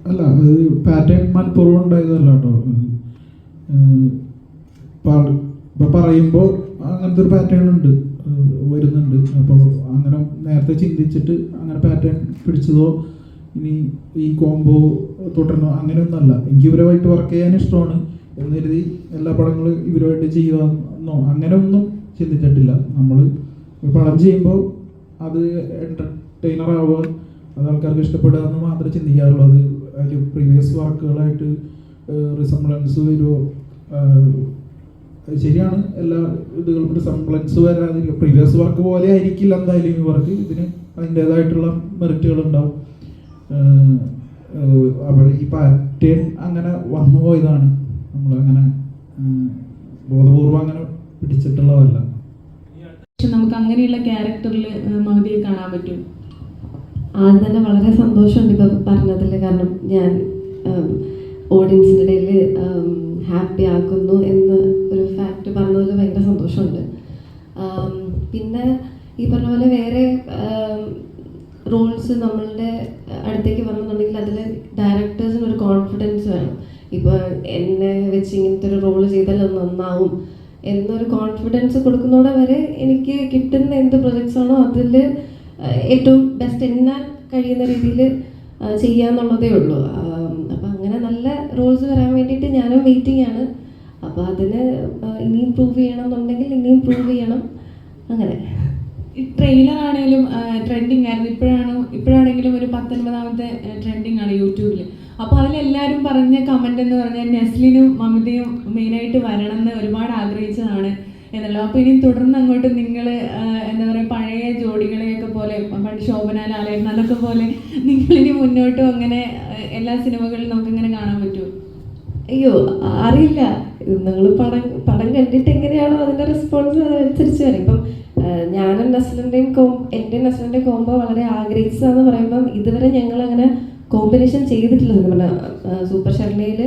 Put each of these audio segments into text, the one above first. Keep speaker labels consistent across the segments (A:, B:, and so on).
A: അല്ല, അത് പാറ്റേൺ മനഃപൂർവ്വം ഉണ്ടായതല്ല കേട്ടോ. ഇപ്പം പറയുമ്പോൾ അങ്ങനത്തെ ഒരു പാറ്റേൺ ഉണ്ട്, വരുന്നുണ്ട്. അപ്പോൾ അങ്ങനെ നേരത്തെ ചിന്തിച്ചിട്ട് അങ്ങനെ പാറ്റേൺ പിടിച്ചതോ ഇനി ഈ കോംബോ തുടരണോ അങ്ങനെയൊന്നുമല്ല. എനിക്ക് ഇവരുമായിട്ട് വർക്ക് ചെയ്യാൻ ഇഷ്ടമാണ് എന്ന് കരുതി എല്ലാ പടങ്ങളും ഇവരുമായിട്ട് ചെയ്യുകയെന്നോ അങ്ങനെ ഒന്നും ചിന്തിച്ചിട്ടില്ല. നമ്മൾ പടം ചെയ്യുമ്പോൾ അത് എൻ്റർടൈനർ ആവുക, അത് ആൾക്കാർക്ക് ഇഷ്ടപ്പെടുക എന്ന് മാത്രമേ ചിന്തിക്കാറുള്ളൂ. അത് അതിൽ പ്രീവിയസ് വർക്കുകളായിട്ട് റിസംബ്ലൻസ് വരുമോ? ശരിയാണ്, എല്ലാ ഇതുകളും റിസംബ്ലൻസ് വരാതിരിക്കും. പ്രീവിയസ് വർക്ക് പോലെ ആയിരിക്കില്ല എന്തായാലും ഈ വർക്ക്. ഇതിന് അതിൻ്റേതായിട്ടുള്ള മെറിറ്റുകൾ ഉണ്ടാവും. അപ്പോൾ ഈ പാറ്റേൺ അങ്ങനെ വന്നു പോയതാണ്, നമ്മളങ്ങനെ ബോധപൂർവം അങ്ങനെ പിടിച്ചിട്ടുള്ളതല്ല.
B: നമുക്ക് അങ്ങനെയുള്ള ക്യാരക്ടറിൽ മമതയെ കാണാൻ പറ്റും.
C: ആദ്യം തന്നെ വളരെ സന്തോഷമുണ്ട് ഇപ്പോൾ പറഞ്ഞതിൽ. കാരണം ഞാൻ ഓഡിയൻസിൻ്റെ ഇടയിൽ ഹാപ്പി ആക്കുന്നു എന്ന് ഒരു ഫാക്റ്റ് പറഞ്ഞതിൽ ഭയങ്കര സന്തോഷമുണ്ട്. പിന്നെ ഈ പറഞ്ഞ പോലെ വേറെ റോൾസ് നമ്മളുടെ അടുത്തേക്ക് വരണമെന്നുണ്ടെങ്കിൽ അതിൽ ഡയറക്ടേഴ്സിന് ഒരു കോൺഫിഡൻസ് വേണം. ഇപ്പോൾ എന്നെ വെച്ച് ഇങ്ങനത്തെ ഒരു റോള് ചെയ്താൽ അത് നന്നാവും എന്നൊരു കോൺഫിഡൻസ് കൊടുക്കുന്നതോടെ വരെ എനിക്ക് കിട്ടുന്ന എന്ത് പ്രൊജക്ട്സ് ആണോ അതിൽ ഏറ്റവും ബെസ്റ്റ് എണ്ണാൻ കഴിയുന്ന രീതിയിൽ ചെയ്യാന്നുള്ളതേ ഉള്ളൂ. അപ്പം അങ്ങനെ നല്ല റോൾസ് വരാൻ വേണ്ടിയിട്ട് ഞാനും വെയിറ്റിംഗ് ആണ്. അപ്പോൾ അതിന് ഇനിയും പ്രൂവ് ചെയ്യണം എന്നുണ്ടെങ്കിൽ ഇനിയും പ്രൂവ് ചെയ്യണം. അങ്ങനെ
B: ഈ ട്രെയിലർ ആണെങ്കിലും ട്രെൻഡിങ് ആയിരുന്നു. ഇപ്പോഴാണെങ്കിലും ഒരു 19ാമത്തെ ട്രെൻഡിങ് ആണ് യൂട്യൂബിൽ. അപ്പോൾ അതിലെല്ലാവരും പറഞ്ഞ കമൻ്റ് എന്ന് പറഞ്ഞാൽ നെസ്ലിനും മമതയും മെയിനായിട്ട് വരണം എന്ന് ഒരുപാട് ആഗ്രഹിച്ചതാണ് എന്നുള്ളത്. അപ്പോൾ ഇനി തുടർന്ന് അങ്ങോട്ട് നിങ്ങൾ എന്താ പറയുക, പഴയ ജോഡികളെയൊക്കെ പോലെ പണ്ട് ശോഭന ലാലേട്ടൻ അതൊക്കെ പോലെ നിങ്ങളിനി മുന്നോട്ടും അങ്ങനെ എല്ലാ സിനിമകളിലും നമുക്കിങ്ങനെ കാണാൻ പറ്റുമോ?
C: അയ്യോ, അറിയില്ല. നിങ്ങൾ പടം കണ്ടിട്ട് എങ്ങനെയാണോ അതിൻ്റെ റെസ്പോൺസ് അതനുസരിച്ച് വരും. ഇപ്പം ഞാനും നസ്ലിൻ്റെയും എൻ്റെ നസ്ലിൻ്റെയും കോംബോ വളരെ ആഗ്രഹിച്ചതെന്ന് പറയുമ്പം ഇതുവരെ ഞങ്ങൾ അങ്ങനെ കോമ്പിനേഷൻ ചെയ്തിട്ടില്ല. നമ്മുടെ സൂപ്പർ ശർമ്മയിൽ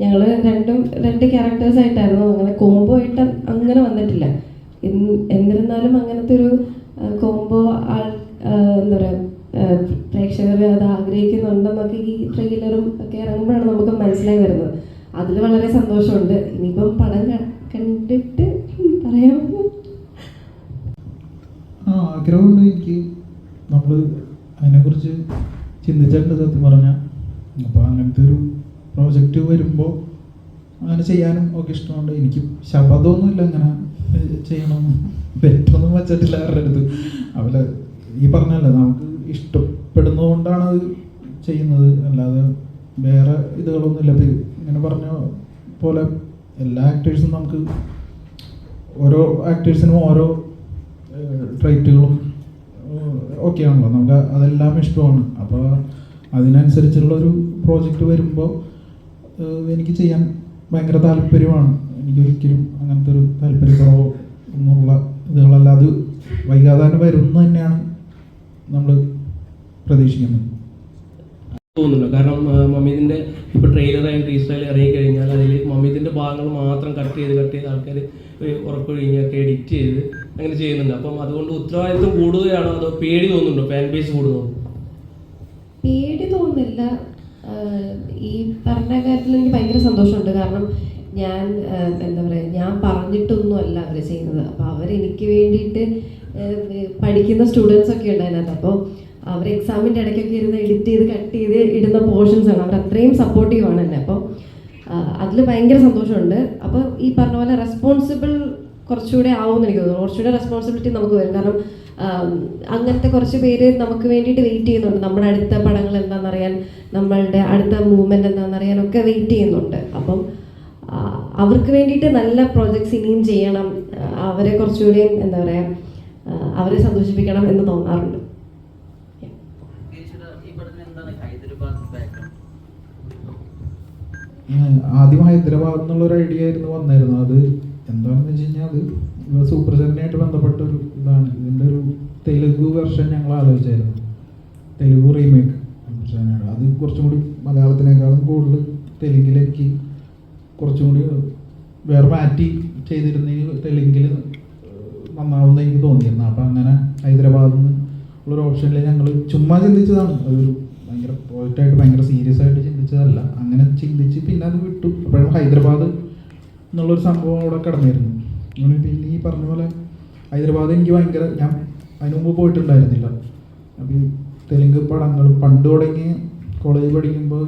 C: ഞങ്ങൾ രണ്ട് ക്യാരക്ടേഴ്സായിട്ടായിരുന്നു, അങ്ങനെ കോംബോ ആയിട്ട് അങ്ങനെ വന്നിട്ടില്ല. എന്നിരുന്നാലും അങ്ങനത്തെ ഒരു കോംബോ എന്താ പറയുക, പ്രേക്ഷകർ അത് ആഗ്രഹിക്കുന്നുണ്ടെന്നൊക്കെ ഈ ട്രെയിലറും ഒക്കെ ഇറങ്ങുമ്പോഴാണ് നമുക്ക് മനസ്സിലായി വരുന്നത്. അതിൽ വളരെ സന്തോഷമുണ്ട്. ഇനിയിപ്പം പടം കണ്ടിട്ട് പറയാമോ?
A: ആഗ്രഹമുണ്ട് എനിക്ക്. നമ്മൾ അതിനെക്കുറിച്ച് ചിന്തിച്ചിട്ടുണ്ട് സത്യം പറഞ്ഞാൽ. അപ്പോൾ അങ്ങനത്തെ ഒരു പ്രോജക്റ്റ് വരുമ്പോൾ അങ്ങനെ ചെയ്യാനും ഒക്കെ ഇഷ്ടമുണ്ട്. എനിക്ക് ശബ്ദമൊന്നുമില്ല അങ്ങനെ ചെയ്യണം, പെറ്റൊന്നും വെച്ചിട്ടില്ല അവരുടെ അടുത്ത്. അവരെ ഈ പറഞ്ഞല്ലേ, നമുക്ക് ഇഷ്ടപ്പെടുന്നതുകൊണ്ടാണ് അത് ചെയ്യുന്നത്, അല്ലാതെ വേറെ ഇതുകളൊന്നുമില്ല. ഇങ്ങനെ പറഞ്ഞ പോലെ എല്ലാ ആക്ടേഴ്സും നമുക്ക് ഓരോ ആക്ടേഴ്സിനും ഓരോ ട്രൈറ്റുകളും ഒക്കെയാണല്ലോ, നമുക്ക് അതെല്ലാം ഇഷ്ടമാണ്. അപ്പോൾ അതിനനുസരിച്ചുള്ളൊരു പ്രോജക്റ്റ് വരുമ്പോൾ എനിക്ക് ചെയ്യാൻ ഭയങ്കര താല്പര്യമാണ്. എനിക്കൊരിക്കലും അങ്ങനത്തെ ഒരു താല്പര്യക്കുറവോ ഒന്നുള്ള ഇതുകളല്ല. അത് വൈകാതെ തന്നെ വരുമെന്ന് തന്നെയാണ് നമ്മൾ പ്രതീക്ഷിക്കുന്നത്.
D: തോന്നുന്നില്ല. കാരണം മമീദിൻ്റെ ഇപ്പോൾ ട്രെയിലറായിട്ട് റീസ്റ്റൈൽ ഇറങ്ങിക്കഴിഞ്ഞാൽ അതിൽ മമീദിൻ്റെ ഭാഗങ്ങൾ മാത്രം കട്ട് ചെയ്ത് ആൾക്കാർ ഉറക്കൊഴിഞ്ഞൊക്കെ എഡിറ്റ് ചെയ്ത് അങ്ങനെ ചെയ്യുന്നുണ്ട്. അപ്പം അതുകൊണ്ട് ഉത്തരവാദിത്വം കൂടുകയാണോ അതോ പേടി തോന്നുന്നുണ്ടോ, ഫാൻ ബേസ് കൂടുന്നുണ്ടോ?
C: പേടി തോന്നുന്നില്ല. ഈ പറഞ്ഞ കാര്യത്തിൽ എനിക്ക് ഭയങ്കര സന്തോഷമുണ്ട്. കാരണം ഞാൻ എന്താ പറയുക, ഞാൻ പറഞ്ഞിട്ടൊന്നുമല്ല അവർ ചെയ്യുന്നത്. അപ്പോൾ അവരെനിക്ക് വേണ്ടിയിട്ട് പഠിക്കുന്ന സ്റ്റുഡൻസൊക്കെ ഉണ്ട് അതിനകത്ത്. അപ്പോൾ അവർ എക്സാമിൻ്റെ ഇടയ്ക്കൊക്കെ ഇരുന്ന് എഡിറ്റ് ചെയ്ത് കട്ട് ചെയ്ത് ഇടുന്ന പോർഷൻസാണ്. അവർ അത്രയും സപ്പോർട്ടീവാണ് എന്നെ. അപ്പോൾ അതിൽ ഭയങ്കര സന്തോഷമുണ്ട്. അപ്പോൾ ഈ പറഞ്ഞ പോലെ റെസ്പോൺസിബിൾ കുറച്ചുകൂടെ ആവുമെന്ന് എനിക്ക് തോന്നുന്നു. കുറച്ചുകൂടെ റെസ്പോൺസിബിലിറ്റി നമുക്ക് വരും. കാരണം അങ്ങനത്തെ കുറച്ച് പേര് നമുക്ക് വേണ്ടിയിട്ട് വെയിറ്റ് ചെയ്യുന്നുണ്ട്. നമ്മുടെ അടുത്ത പടങ്ങൾ എന്താണെന്നറിയാൻ, നമ്മളുടെ അടുത്ത മൂവ്മെൻറ്റ് എന്താണെന്നറിയാനൊക്കെ വെയിറ്റ് ചെയ്യുന്നുണ്ട്. അപ്പം അവർക്ക് വേണ്ടിയിട്ട് നല്ല പ്രോജക്ട്സ് ഇനിയും ചെയ്യണം, അവരെ കുറച്ചുകൂടി എന്താ പറയുക, അവരെ സന്തോഷിപ്പിക്കണം എന്ന് തോന്നാറുണ്ട്.
A: ആദ്യം ഹൈദരാബാദ് എന്നുള്ളൊരു ഐഡിയ ആയിരുന്നു വന്നായിരുന്നു. അത് എന്താണെന്ന് വെച്ച് കഴിഞ്ഞാൽ അത് സൂപ്പർ സെവനായിട്ട് ബന്ധപ്പെട്ട ഒരു ഇതാണ്. ഇതിൻ്റെ ഒരു തെലുഗു വെർഷൻ ഞങ്ങൾ ആലോചിച്ചായിരുന്നു, തെലുഗു റീമേക്ക്. അത് കുറച്ചും കൂടി മലയാളത്തിനേക്കാളും കൂടുതൽ തെലുങ്കിലേക്ക് കുറച്ചും കൂടി വേറെ മാറ്റി ചെയ്തിരുന്നെങ്കിൽ തെലുങ്കിൽ നന്നാവുമെന്ന് എനിക്ക് തോന്നിയിരുന്നു. അപ്പം അങ്ങനെ ഹൈദരാബാദിൽ നിന്ന് ഉള്ളൊരു ഓപ്ഷനിൽ ഞങ്ങൾ ചുമ്മാ ചിന്തിച്ചതാണ്. അതൊരു ഭയങ്കര പ്രോജക്റ്റായിട്ട് ഭയങ്കര സീരിയസ് ആയിട്ട് ചിന്തിച്ചു. ചിന്തിച്ചതല്ല. അങ്ങനെ ചിന്തിച്ച് പിന്നെ അത് വിട്ടു. അപ്പോഴും ഹൈദരാബാദ് എന്നുള്ളൊരു സംഭവം അവിടെ കിടന്നിരുന്നു. പിന്നെ ഈ പറഞ്ഞ പോലെ ഹൈദരാബാദ് എനിക്ക് ഭയങ്കര, ഞാൻ അതിന് മുമ്പ് പോയിട്ടുണ്ടായിരുന്നില്ല. അപ്പോൾ ഈ തെലുങ്ക് പടങ്ങൾ പണ്ട് തുടങ്ങി കോളേജ് പഠിക്കുമ്പോൾ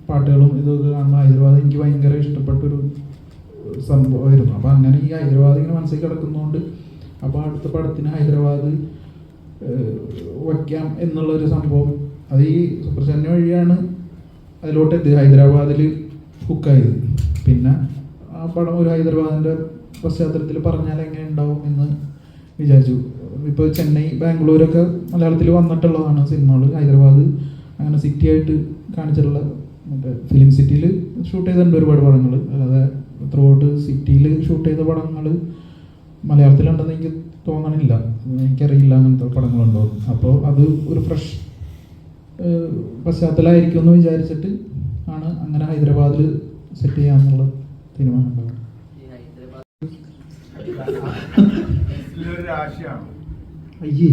A: പാട്ടുകളും ഇതൊക്കെ കാണുമ്പോൾ ഹൈദരാബാദ് എനിക്ക് ഭയങ്കര ഇഷ്ടപ്പെട്ടൊരു സംഭവമായിരുന്നു. അപ്പോൾ അങ്ങനെ ഈ ഹൈദരാബാദ് ഇങ്ങനെ മനസ്സിൽ കിടക്കുന്നതുകൊണ്ട് അപ്പോൾ അടുത്ത പടത്തിന് ഹൈദരാബാദ് വയ്ക്കാം എന്നുള്ളൊരു സംഭവം, അത് ഈ സൂപ്പർ ചെന്നൈ വഴിയാണ് അതിലോട്ട് എത്തി ഹൈദരാബാദിൽ ഹുക്കായത്. പിന്നെ ആ പടം ഒരു ഹൈദരാബാദിൻ്റെ പശ്ചാത്തലത്തിൽ പറഞ്ഞാൽ എങ്ങനെ ഉണ്ടാവും എന്ന് വിചാരിച്ചു. ഇപ്പോൾ ചെന്നൈ, ബാംഗ്ലൂരൊക്കെ മലയാളത്തിൽ വന്നിട്ടുള്ളതാണ് സിനിമകൾ. ഹൈദരാബാദ് അങ്ങനെ സിറ്റി ആയിട്ട് കാണിച്ചിട്ടുള്ള, മറ്റേ ഫിലിം സിറ്റിയിൽ ഷൂട്ട് ചെയ്തിട്ടുണ്ട് ഒരുപാട് പടങ്ങൾ. അല്ലാതെ ത്രൂ ഔട്ട് സിറ്റിയിൽ ഷൂട്ട് ചെയ്ത പടങ്ങൾ മലയാളത്തിലുണ്ടെന്ന് എനിക്ക് തോന്നണില്ല, എനിക്കറിയില്ല അങ്ങനത്തെ പടങ്ങളുണ്ടോ. അപ്പോൾ അത് ഒരു ഫ്രഷ് പശ്ചാത്തലമായിരിക്കും എന്ന് വിചാരിച്ചിട്ട് ആണ് അങ്ങനെ ഹൈദരാബാദിൽ സെറ്റ് ചെയ്യാന്നുള്ള തീരുമാനം ഉണ്ടാകും. അയ്യേ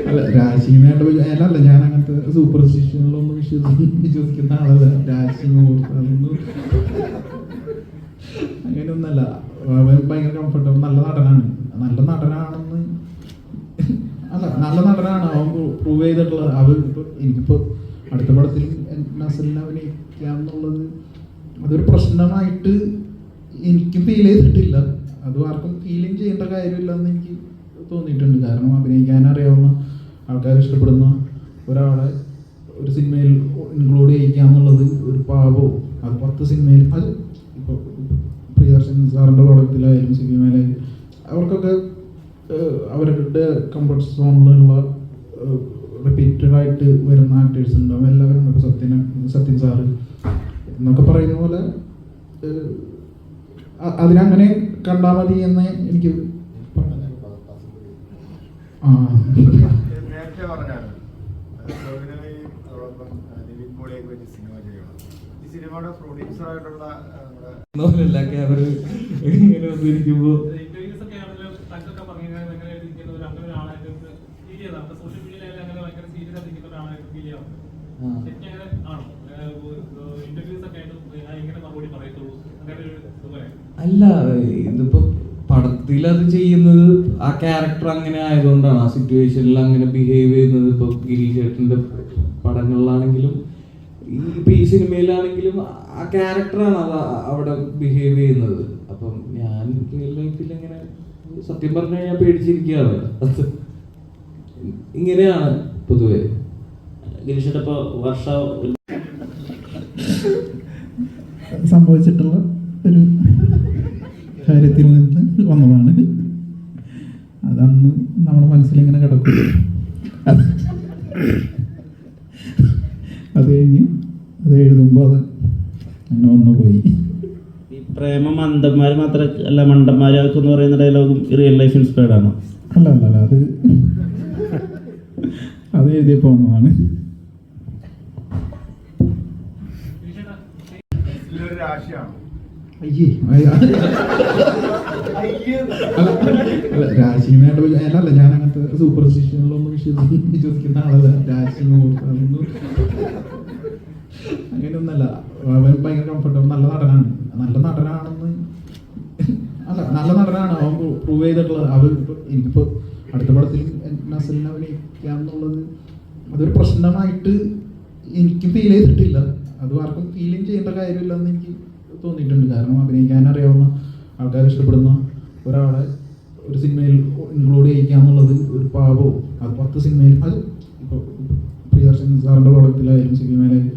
A: അല്ല രാശിയുമായിട്ട് അല്ല, ഞാൻ അങ്ങനത്തെ സൂപ്പർസ്റ്റിഷനിലൊന്നും വിശ്വസിക്കുന്ന ആളല്ല. രാശി അതൊന്നും അങ്ങനെയൊന്നല്ല. അവൻ ഭയങ്കര കംഫർട്ടബിൾ, നല്ല നടനാണെന്ന് അല്ല, നല്ല നടനാണ് അവൻ പ്രൂവ് ചെയ്തിട്ടുള്ളത്. അവൻ ഇപ്പോൾ എനിക്കിപ്പോൾ അടുത്ത പടത്തിൽ നസലിനെ അഭിനയിക്കാം എന്നുള്ളത് അതൊരു പ്രശ്നമായിട്ട് എനിക്ക് ഫീൽ ചെയ്തിട്ടില്ല. അത് ആർക്കും ഫീലിംഗ് ചെയ്യേണ്ട കാര്യമില്ലെന്ന് എനിക്ക് തോന്നിയിട്ടുണ്ട്. കാരണം അഭിനയിക്കാൻ അറിയാവുന്ന, ആൾക്കാർ ഇഷ്ടപ്പെടുന്ന ഒരാളെ ഒരു സിനിമയിൽ ഇൻക്ലൂഡ് ചെയ്യിക്കുക എന്നുള്ളത് ഒരു പാവോ, അത് 10 സിനിമയിൽ, അത് ഇപ്പോൾ പ്രിയദർശൻ സാറിൻ്റെ പടത്തിലായാലും സിനിമയിലായാലും അവർക്കൊക്കെ അവരുടെ കംഫർട്ട് സോണിലുള്ള റിപ്പീറ്റഡ് ആയിട്ട് വരുന്ന ആക്ടേഴ്സ് ഉണ്ടാവും. എല്ലാവരും ഇപ്പോൾ സത്യൻ സാറ് എന്നൊക്കെ പറയുന്ന പോലെ അതിനങ്ങനെ കണ്ടാൽ മതി എന്ന് എനിക്ക്
E: നേരത്തെ പറഞ്ഞാണ് ഈ സിനിമയുടെ പ്രൊഡ്യൂസർ ആയിട്ടുള്ള
F: അല്ല, ഇതിപ്പോ പടത്തിൽ അത് ചെയ്യുന്നത് ആ ക്യാരക്ടർ അങ്ങനെ ആയതുകൊണ്ടാണ്, ആ സിറ്റുവേഷനിൽ അങ്ങനെ ബിഹേവ് ചെയ്യുന്നത്. ഇപ്പൊ ഗിരീഷ് ചേട്ടന്റെ പടങ്ങളിലാണെങ്കിലും ഇപ്പൊ ഈ സിനിമയിലാണെങ്കിലും ആ ക്യാരക്ടറാണ് അത് അവിടെ ബിഹേവ് ചെയ്യുന്നത്. അപ്പം ഞാൻ റിയൽ ലൈഫിൽ ഇങ്ങനെ സത്യം പറഞ്ഞു കഴിഞ്ഞാൽ പേടിച്ചിരിക്കുകയാണ്. ഇങ്ങനെയാണ് പൊതുവെ.
G: ഗിരീഷേട്ട ഇപ്പോൾ വർഷ
A: സംഭവിച്ചിട്ടുള്ള ഒരു കാര്യത്തിൽ നിന്ന് വന്നതാണ്. അതന്ന് നമ്മുടെ മനസ്സിലിങ്ങനെ കിടക്കും. അത് കഴിഞ്ഞ് അത് എഴുതുമ്പോൾ അത് അങ്ങനെ വന്നു പോയി.
G: ഈ പ്രേമം അന്ധന്മാർ മാത്രമല്ല മണ്ടന്മാരാക്കെന്ന് പറയുന്ന ഡയലോഗും റിയൽ ലൈഫ് ഇൻസ്പയർഡ് ആണ്?
A: അല്ല അത് എഴുതിയപ്പോൾ വന്നതാണ്. അയ്യേ അല്ല രാശിയുമായിട്ട് അല്ല, ഞാൻ അങ്ങനത്തെ സൂപ്പർസ്റ്റിഷനിലൊന്നും വിശ്വസിക്കുന്ന ആളല്ല. രാശി അതൊന്നും അങ്ങനെയൊന്നല്ല. അവൻ ഭയങ്കര കംഫർട്ടബിൾ, നല്ല നടനാണെന്ന് അല്ല, നല്ല നടനാണ് അവൻ പ്രൂവ് ചെയ്തിട്ടുള്ളത്. അവൻ ഇപ്പോൾ എനിക്കിപ്പോൾ അടുത്ത പടത്തിൽ നസലിനെ അഭിനയിക്കാം എന്നുള്ളത് അതൊരു പ്രശ്നമായിട്ട് എനിക്ക് ഫീൽ ചെയ്തിട്ടില്ല. അത് ആർക്കും ഫീലിംഗ് ചെയ്യേണ്ട കാര്യമില്ലെന്ന് എനിക്ക് തോന്നിയിട്ടുണ്ട്. കാരണം അഭിനയിക്കാൻ അറിയാവുന്ന, ആൾക്കാർ ഇഷ്ടപ്പെടുന്ന ഒരാളെ ഒരു സിനിമയിൽ ഇൻക്ലൂഡ് ചെയ്യിക്കുക എന്നുള്ളത് ഒരു പാവോ, അത് 10 സിനിമയിൽ, അത് ഇപ്പോൾ പ്രിയദർശൻ സാറിൻ്റെ പടത്തിലായാലും സിനിമയിലായാലും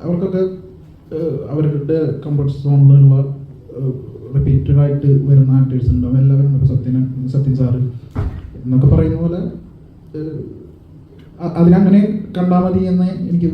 A: അവർക്കൊക്കെ അവരുടെ കംഫർട്ട് സോണിലുള്ള റിപ്പീറ്റഡ് ആയിട്ട് വരുന്ന ആക്ടേഴ്സ് ഉണ്ടാവും. എല്ലാവരും ഇപ്പോൾ സത്യൻ സാറ് എന്നൊക്കെ പറയുന്ന പോലെ അതിനങ്ങനെ കണ്ടാൽ മതി എന്ന് എനിക്ക്